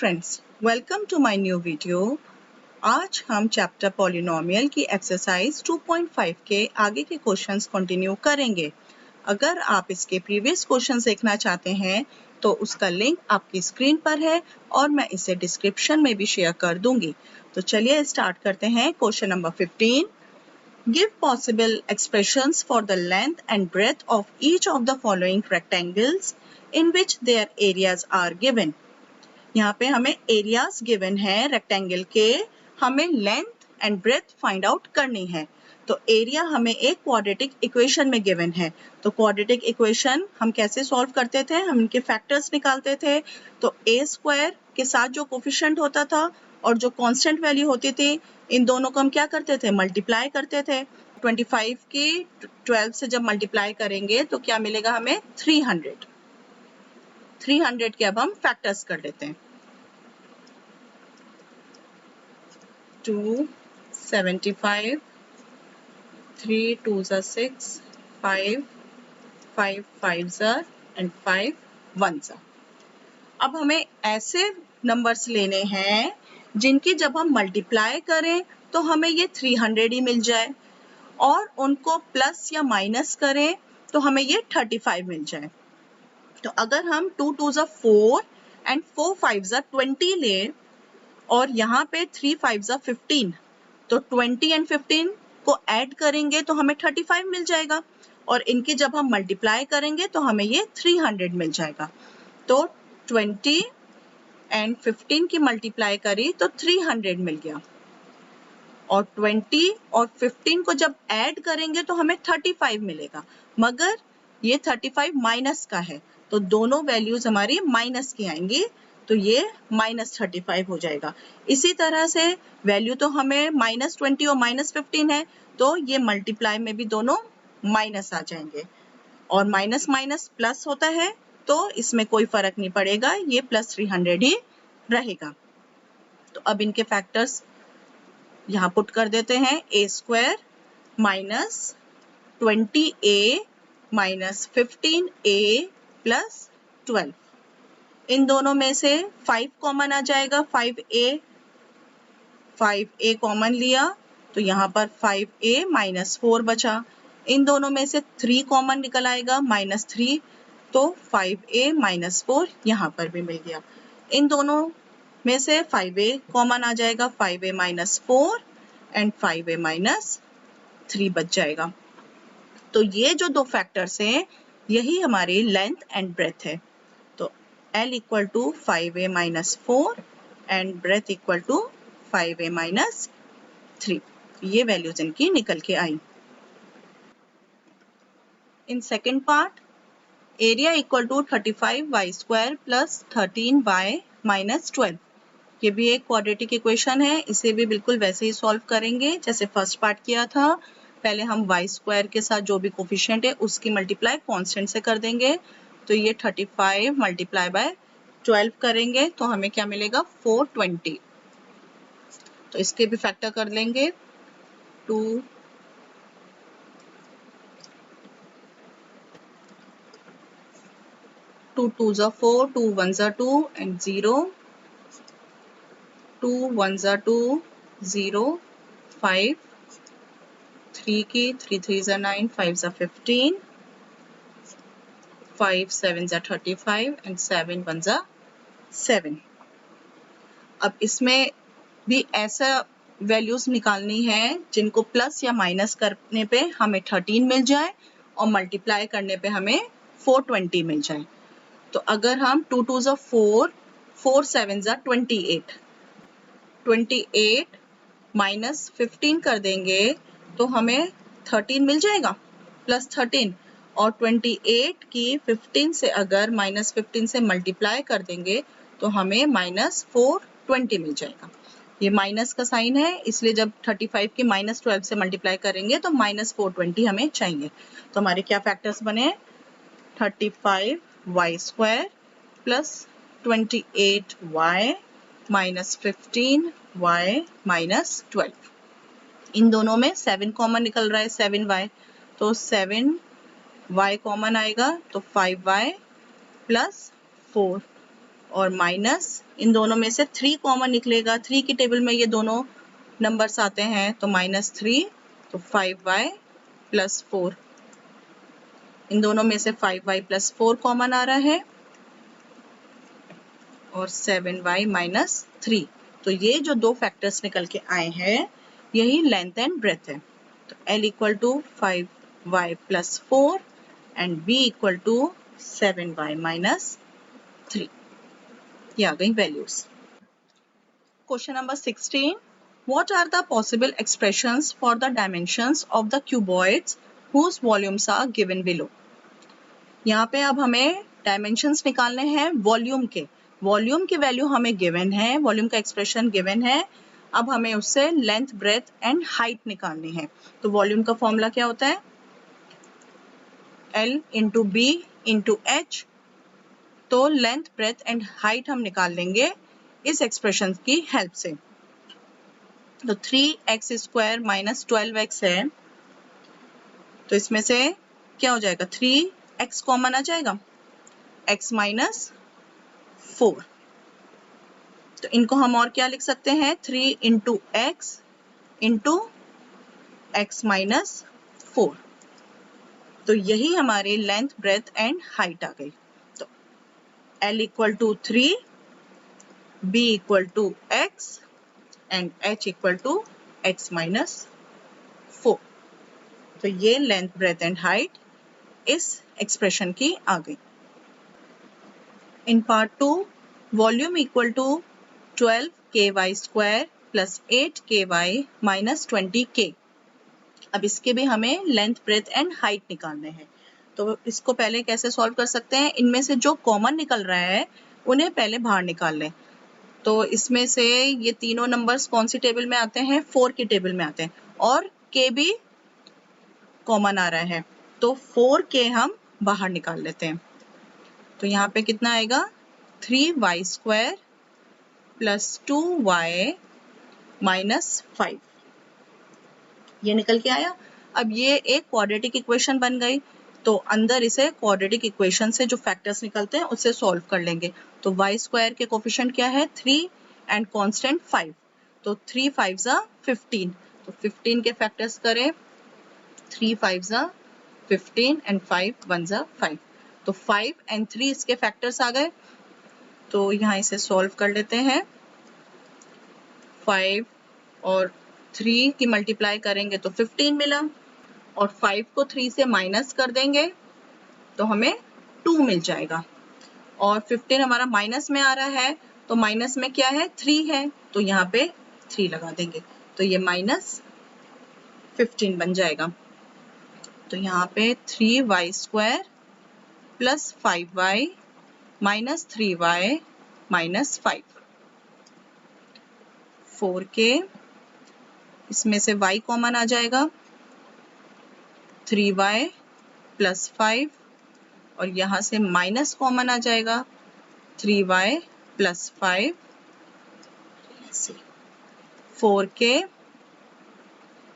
Friends, welcome to my new video. आज हम chapter polynomial की एक्सरसाइज 2.5 के आगे के क्वेश्चंस कंटिन्यू करेंगे। अगर आप इसके प्रीवियस क्वेश्चंस देखना चाहते हैं तो उसका लिंक आपकी स्क्रीन पर है और मैं इसे डिस्क्रिप्शन में भी शेयर कर दूंगी। तो चलिए स्टार्ट करते हैं। Question number 15, give possible expressions for the length and breadth of each of the following rectangles in which their areas are given. यहाँ पे हमें एरियाज गिवन है रेक्टेंगल के, हमें length and breadth find out करनी है। तो एरिया हमें एक क्वाड्रेटिक इक्वेशन में गिवन है। तो क्वाड्रेटिक इक्वेशन हम कैसे सॉल्व करते थे? हम इनके फैक्टर्स निकालते थे। तो ए स्क्वायर के साथ जो कोफिशिएंट होता था और जो कांस्टेंट वैल्यू होती थी, इन दोनों को हम क्या करते थे? मल्टीप्लाई करते थे। 25 की 12 से जब मल्टीप्लाई करेंगे तो क्या मिलेगा हमें? 300 के अब हम फैक्टर्स कर लेते हैं। 2, 75, 3 2s are 6, 5 5s are and 5 1s are। अब हमें ऐसे नंबर्स लेने हैं जिनकी जब हम मल्टीप्लाई करें तो हमें ये 300 ही मिल जाए और उनको प्लस या माइनस करें तो हमें ये 35 मिल जाए। तो अगर हम 2 2s are 4 and 4 5s are 20 ले और यहाँ पे 3 5s are 15, तो 20 and 15 को ऐड करेंगे तो हमें 35 मिल जाएगा और इनकी जब हम मल्टीप्लाई करेंगे तो हमें ये 300 मिल जाएगा। तो 20 and 15 की मल्टीप्लाई करी तो 300 मिल गया और 20 और 15 को जब ऐड करेंगे तो हमें 35 मिलेगा, मगर ये 35 माइनस का है तो दोनों वैल्यूज हमारी माइनस की आएंगी, तो ये -35 हो जाएगा। इसी तरह से वैल्यू तो हमें -20 और -15 है, तो ये मल्टीप्लाई में भी दोनों माइनस आ जाएंगे और माइनस माइनस प्लस होता है तो इसमें कोई फर्क नहीं पड़ेगा, ये +300 ही रहेगा। तो अब इनके फैक्टर्स यहाँ पुट कर देते हैं। a square minus 20a minus 15a plus 12, इन दोनों में से 5 कॉमन आ जाएगा। 5a कॉमन लिया तो यहाँ पर 5a माइनस 4 बचा। इन दोनों में से 3 कॉमन निकल आएगा -3, तो 5a माइनस 4 यहाँ पर भी मिल गया। इन दोनों में से 5a कॉमन आ जाएगा, 5a minus 4 and 5a minus 3 बच जाएगा। तो ये जो दो फैक्टर्स हैं यही हमारी लेंथ एंड ब्रेथ है। तो L equal to 5a minus 4 and breadth equal to 5a minus 3, ये वैल्यूज इनकी निकल के आई। In second part, area equal to 35y square plus 13y minus 12, ये भी एक क्वाड्रेटिक इक्वेशन है। इसे भी बिल्कुल वैसे ही सॉल्व करेंगे जैसे फर्स्ट पार्ट किया था। पहले हम y स्क्वायर के साथ जो भी कोफिशिएंट है उसकी मल्टीप्लाई कांस्टेंट से कर देंगे, तो ये 35 मल्टीप्लाई बाय 12 करेंगे तो हमें क्या मिलेगा? 420। तो इसके भी फैक्टर कर लेंगे। 2 2s are 4, 2 1s are 2 and 0, 2 1s are 2, 0, 5, 3 की 3 3s are 9, 5s are 15, 5 7s are 35 and 7 1s are 7। अब इसमें भी ऐसा वैल्यूज निकालनी है जिनको प्लस या माइनस करने पे हमें 13 मिल जाए और मल्टीप्लाई करने पे हमें 420 मिल जाए। तो अगर हम 2 2s are 4, 4 7s are 28, 28 minus 15 कर देंगे तो हमें 13 मिल जाएगा, प्लस 13, और 28 की 15 से अगर -15 से मल्टीप्लाई कर देंगे तो हमें -420 मिल जाएगा। ये माइनस का साइन है, इसलिए जब 35 की -12 से मल्टीप्लाई करेंगे तो -420 हमें चाहिए। तो हमारे क्या फैक्टर्स बने? 35y square plus 28y minus 15y minus 12, इन दोनों में 7 कॉमन निकल रहा है, 7y, तो 7y कॉमन आएगा तो 5y प्लस 4 और माइनस इन दोनों में से 3 कॉमन निकलेगा। 3 की टेबल में ये दोनों नंबर्स आते हैं, तो -3, तो 5y + 4। इन दोनों में से 5y + 4 कॉमन आ रहा है और 7y - 3। तो ये जो दो फैक्टर्स निकल के आए हैं, यही लेंथ एंड ब्रेथ है। तो L = 5y + 4 and B = 7y - 3। ये आ गई values. Question number 16, what are the possible expressions for the dimensions of the cuboids whose volumes are given below? यहाँ पे अब हमें डायमेंशंस निकालने हैं वॉल्यूम के। वॉल्यूम की वैल्यू हमें गिवन है, वॉल्यूम का एक्सप्रेशन गिवन है। अब हमें उससे लेंथ, ब्रेथ एंड हाइट निकालनी है। तो वॉल्यूम का फॉर्मूला क्या होता है? L × B × H। तो लेंथ, ब्रेथ एंड हाइट हम निकाल लेंगे इस एक्सप्रेशन की हेल्प से। तो 3x² - 12x है, तो इसमें से क्या हो जाएगा? 3x कॉमन आ जाएगा, x - 4। तो इनको हम और क्या लिख सकते हैं? 3 × x × x - 4। तो यही हमारी लेंथ, ब्रेथ एंड हाइट आ गई। तो L = 3, B = x and H = x - 4। तो ये लेंथ, ब्रेथ एंड हाइट इस एक्सप्रेशन की आ गई। In part 2, volume = 12ky² + 8ky - 20k। अब इसके भी हमें लेंथ, ब्रेथ एंड हाइट निकालने हैं। तो इसको पहले कैसे सॉल्व कर सकते हैं? इनमें से जो कॉमन निकल रहा है उन्हें पहले बाहर निकाल लें। तो इसमें से ये तीनों नंबर्स कौन सी टेबल में आते हैं? 4 की टेबल में आते हैं और k भी कॉमन आ रहा है, तो 4k हम बाहर निकाल लेते हैं। तो यहाँ पे कितना आएगा? 3y² + 2y - 5। ये निकल के आया। अब ये एक क्वाड्रेटिक इक्वेशन बन गई, तो अंदर इसे क्वाड्रेटिक इक्वेशन से जो फैक्टर्स निकलते हैं उससे सॉल्व कर लेंगे। तो y² के कोफिशिएंट क्या है? 3 एंड कांस्टेंट 5। तो 3 5 = 15। तो 15 के फैक्टर्स करें, 3 5 = 15 एंड 5 1 = 5। तो 5 एंड 3 इसके फैक्टर्स आ गए। तो यहाँ इसे सॉल्व कर लेते हैं। 5 और 3 की मल्टीप्लाई करेंगे तो 15 मिला, और 5 को 3 से माइनस कर देंगे तो हमें 2 मिल जाएगा। और 15 हमारा माइनस में आ रहा है, तो माइनस में क्या है? 3 है, तो यहाँ पे 3 लगा देंगे, तो ये -15 बन जाएगा। तो यहाँ पे 3y² + 5y - 3y - 5, 4k, इसमें से y कॉमन आ जाएगा, 3y + 5, और यहाँ से माइनस कॉमन आ जाएगा, 3y + 5, 4k,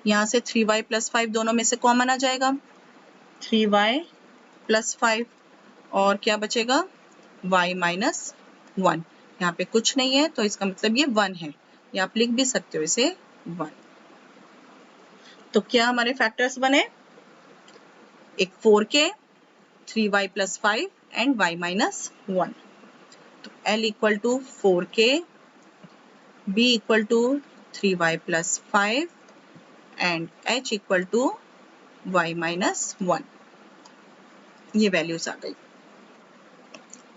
यहाँ से 3y + 5 दोनों में से कॉमन आ जाएगा, 3y + 5, और क्या बचेगा? y - 1। यहाँ पे कुछ नहीं है, तो इसका मतलब ये 1 है, या आप लिख भी सकते हो इसे 1। तो क्या हमारे फैक्टर्स बने? एक 4k, 3y + 5 एंड y - 1। तो L = 4k, B = 3y + 5 and H = y - 1। ये वैल्यूज आ गई।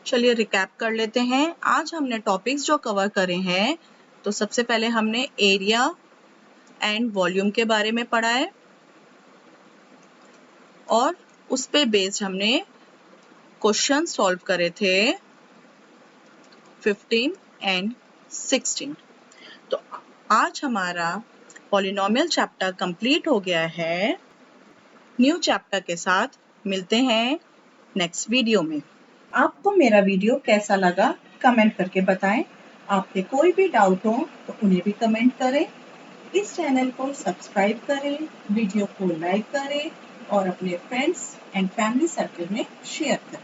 चलिए रिकैप कर लेते हैं। आज हमने टॉपिक्स जो कवर करे हैं, तो सबसे पहले हमने एरिया एंड वॉल्यूम के बारे में पढ़ा है, और उस पे बेस्ड हमने क्वेश्चन सॉल्व करे थे 15 एंड 16। तो आज हमारा पॉलिनोमियल चैप्टर कंप्लीट हो गया है। न्यू चैप्टर के साथ मिलते हैं नेक्स्ट वीडियो में। आपको मेरा वीडियो कैसा लगा कमेंट करके बताएं। आपके कोई भी डाउट हो तो उन्हें भी कमेंट करें। इस चैनल को सब्सक्राइब करें, वीडियो को लाइक करें और अपने फ्रेंड्स एंड फैमिली सर्कल में शेयर करें।